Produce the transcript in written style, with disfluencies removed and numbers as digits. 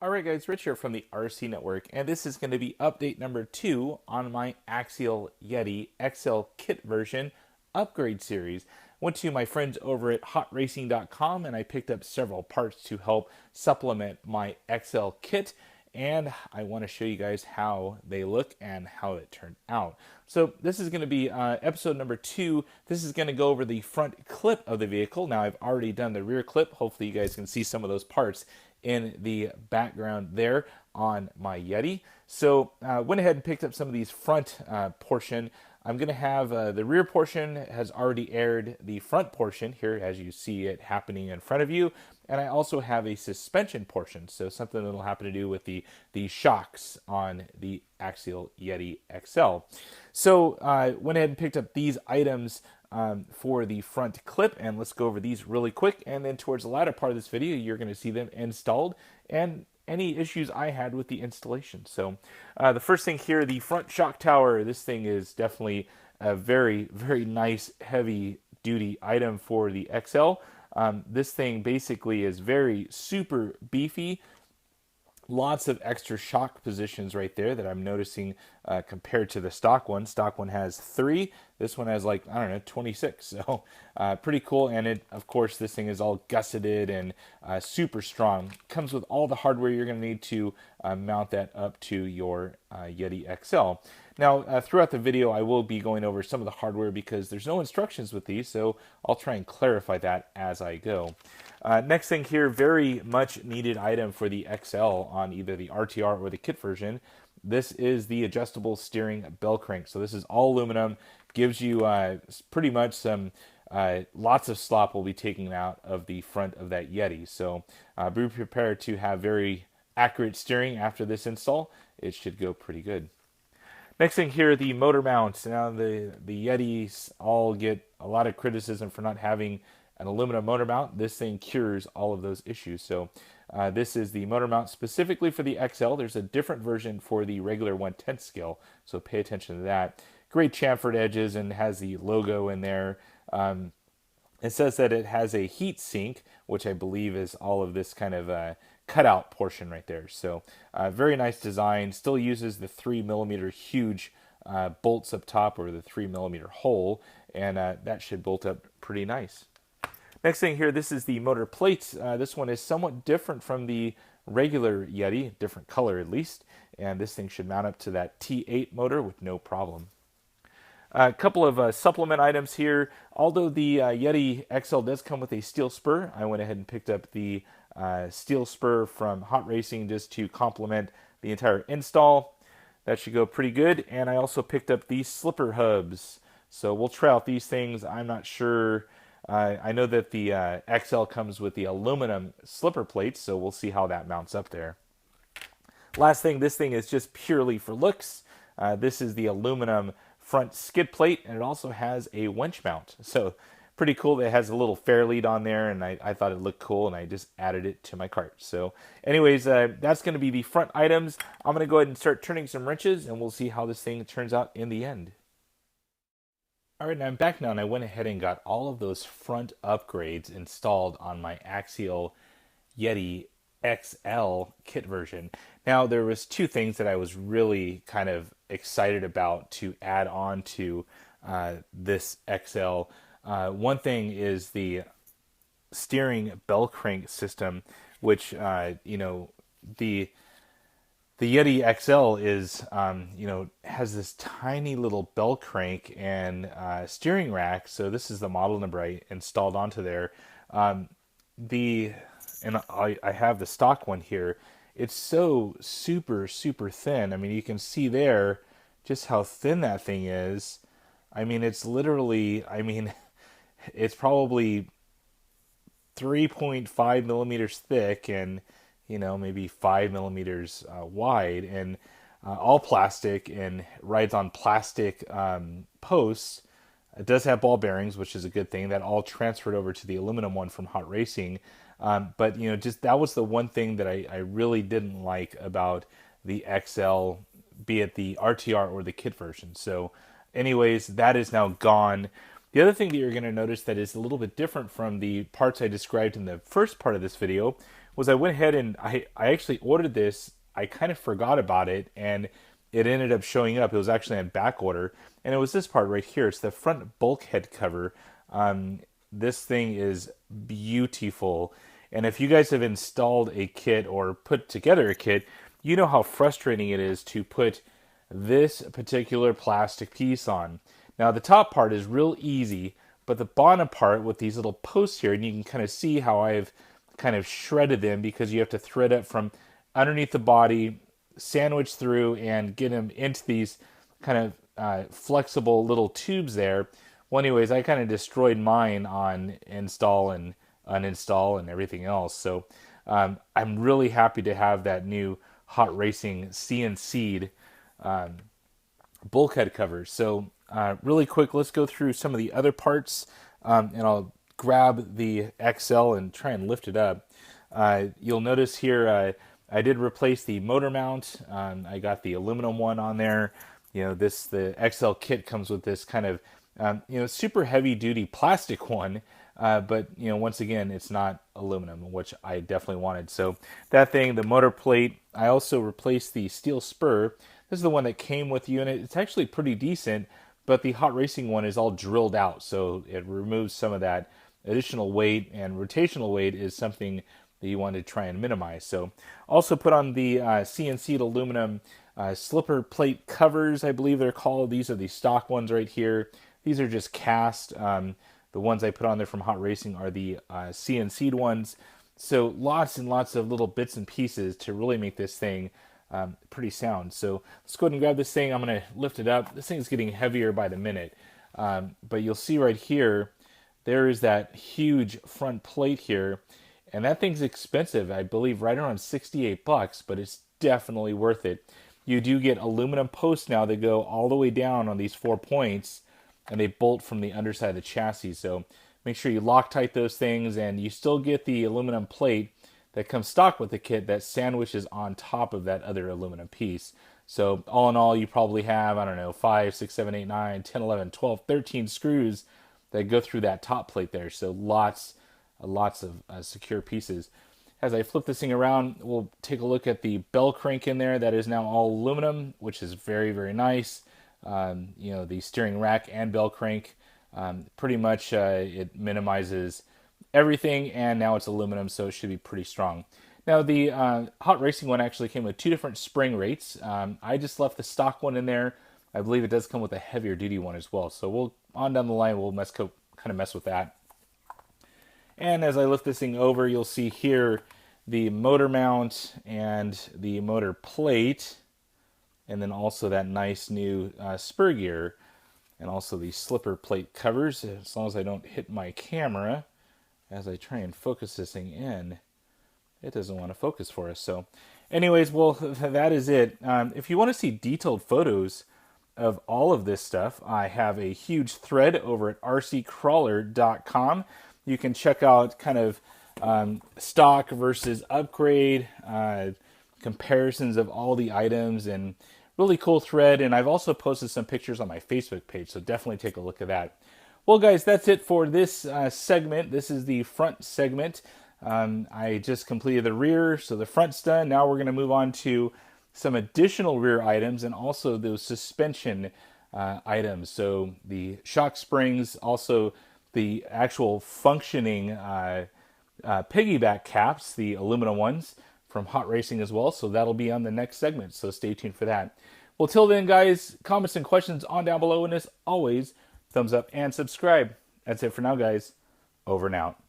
Alright guys, Rich here from the RC Network, and this is going to be update number 2 on my Axial Yeti XL KIT version upgrade series. Went to my friends over at hotracing.com and I picked up several parts to help supplement my XL kit, and I want to show you guys how they look and how it turned out. So this is going to be episode number 2. This is going to go over the front clip of the vehicle. Now I've already done the rear clip. Hopefully you guys can see some of those parts in the background there on my Yeti. So went ahead and picked up some of these front portion. I'm going to have the rear portion has already aired the front portion here as you see it happening in front of you. And I also have a suspension portion, so something that will happen to do with the shocks on the Axial Yeti XL. So went ahead and picked up these items for the front clip, and let's go over these really quick, and then towards the latter part of this video you're going to see them installed and any issues I had with the installation. So the first thing here, the front shock tower. This thing is definitely a very, very nice heavy duty item for the XL. This thing basically is very super beefy. Lots of extra shock positions right there that I'm noticing compared to the stock one. Stock one has 3. This one has like, I don't know, 26. So pretty cool. And it, of course, this thing is all gusseted and super strong. Comes with all the hardware you're going to need to mount that up to your Yeti XL. Now, throughout the video, I will be going over some of the hardware because there's no instructions with these, so I'll try and clarify that as I go. Next thing here, very much needed item for the XL on either the RTR or the kit version. This is the adjustable steering Bellcranks. So this is all aluminum, gives you pretty much some lots of slop will be taken out of the front of that Yeti. So be prepared to have very accurate steering after this install. It should go pretty good. Next thing here, the motor mounts. Now the Yetis all get a lot of criticism for not having an aluminum motor mount. This thing cures all of those issues. So this is the motor mount specifically for the XL. There's a different version for the regular 1/10 scale, so pay attention to that. Great chamfered edges and has the logo in there. It says that it has a heat sink, which I believe is all of this kind of cutout portion right there. So very nice design. Still uses the 3mm huge bolts up top, or the 3mm hole, and that should bolt up pretty nice. Next thing here, this is the motor plates. This one is somewhat different from the regular Yeti, different color at least, and this thing should mount up to that T8 motor with no problem. A couple of supplement items here. Although the Yeti XL does come with a steel spur, I went ahead and picked up the steel spur from Hot Racing just to complement the entire install. That should go pretty good. And I also picked up these slipper hubs. So we'll try out these things. I'm not sure. I know that the XL comes with the aluminum slipper plates, so we'll see how that mounts up there. Last thing, this thing is just purely for looks. This is the aluminum front skid plate, and it also has a winch mount. So pretty cool that it has a little fair lead on there, and I thought it looked cool, and I just added it to my cart. So anyways, that's going to be the front items. I'm going to go ahead and start turning some wrenches, and we'll see how this thing turns out in the end. Alright, now I'm back now, and I went ahead and got all of those front upgrades installed on my Axial Yeti XL kit version. Now, there was 2 things that I was really kind of excited about to add on to this XL. One thing is the steering bell crank system, which, the Yeti XL is, has this tiny little bell crank and steering rack. So this is the model number I installed onto there. And I have the stock one here. It's so super, super thin. I mean, you can see there just how thin that thing is. I mean, it's literally, it's probably 3.5 millimeters thick and maybe 5 millimeters wide, and all plastic, and rides on plastic posts. It does have ball bearings, which is a good thing. That all transferred over to the aluminum one from Hot Racing. But just that was the one thing that I really didn't like about the XL, be it the RTR or the kit version. So anyways, that is now gone. The other thing that you're going to notice that is a little bit different from the parts I described in the first part of this video was I went ahead and I actually ordered this. I kind of forgot about it, and it ended up showing up. It was actually on back order, and it was this part right here. It's the front bulkhead cover. This thing is beautiful, and if you guys have installed a kit or put together a kit, you know how frustrating it is to put this particular plastic piece on. Now the top part is real easy, but the bottom part with these little posts here, and you can kind of see how I've kind of shredded them because you have to thread up from underneath the body, sandwich through, and get them into these kind of flexible little tubes there. Well, anyways, I kind of destroyed mine on install and uninstall and everything else. So I'm really happy to have that new Hot Racing CNC'd bulkhead cover. So really quick, let's go through some of the other parts, and I'll grab the XL and try and lift it up. You'll notice here I did replace the motor mount. I got the aluminum one on there. You know, the XL kit comes with this kind of super heavy duty plastic one, but once again, it's not aluminum, which I definitely wanted. So that thing, the motor plate, I also replaced the steel spur. This is the one that came with the unit. It's actually pretty decent, but the Hot Racing one is all drilled out, so it removes some of that additional weight, and rotational weight is something that you want to try and minimize. So also put on the CNC'd aluminum slipper plate covers, I believe they're called. These are the stock ones right here. These are just cast. The ones I put on there from Hot Racing are the CNC'd ones. So lots and lots of little bits and pieces to really make this thing pretty sound. So let's go ahead and grab this thing. I'm going to lift it up. This thing's getting heavier by the minute. But you'll see right here, there is that huge front plate here. And that thing's expensive. I believe right around $68, but it's definitely worth it. You do get aluminum posts now that go all the way down on these 4 points, and they bolt from the underside of the chassis. So make sure you Loctite those things, and you still get the aluminum plate that comes stock with the kit that sandwiches on top of that other aluminum piece. So all in all, you probably have, I don't know, 5, 6, 7, 8, 9, 10, 11, 12, 13 screws that go through that top plate there. So lots of secure pieces. As I flip this thing around, we'll take a look at the bell crank in there. That is now all aluminum, which is very, very nice. The steering rack and bell crank, pretty much it minimizes everything, and now it's aluminum, so it should be pretty strong. Now the Hot Racing one actually came with 2 different spring rates. I just left the stock one in there. I believe it does come with a heavier duty one as well. So we'll on down the line we'll kind of mess with that. And as I lift this thing over, you'll see here the motor mount and the motor plate, and then also that nice new spur gear, and also the slipper plate covers, as long as I don't hit my camera as I try and focus this thing in. It doesn't want to focus for us. So anyways, well, that is it. If you want to see detailed photos of all of this stuff, I have a huge thread over at rccrawler.com. You can check out kind of stock versus upgrade, comparisons of all the items, and really cool thread. And I've also posted some pictures on my Facebook page, so definitely take a look at that. Well, guys, that's it for this segment. This is the front segment. I just completed the rear, so the front's done. Now we're going to move on to some additional rear items and also those suspension items. So the shock springs, also the actual functioning piggyback caps, the aluminum ones from Hot Racing as well. So that'll be on the next segment, so stay tuned for that. Well, till then, guys, comments and questions on down below, and as always, thumbs up and subscribe. That's it for now, guys. Over and out.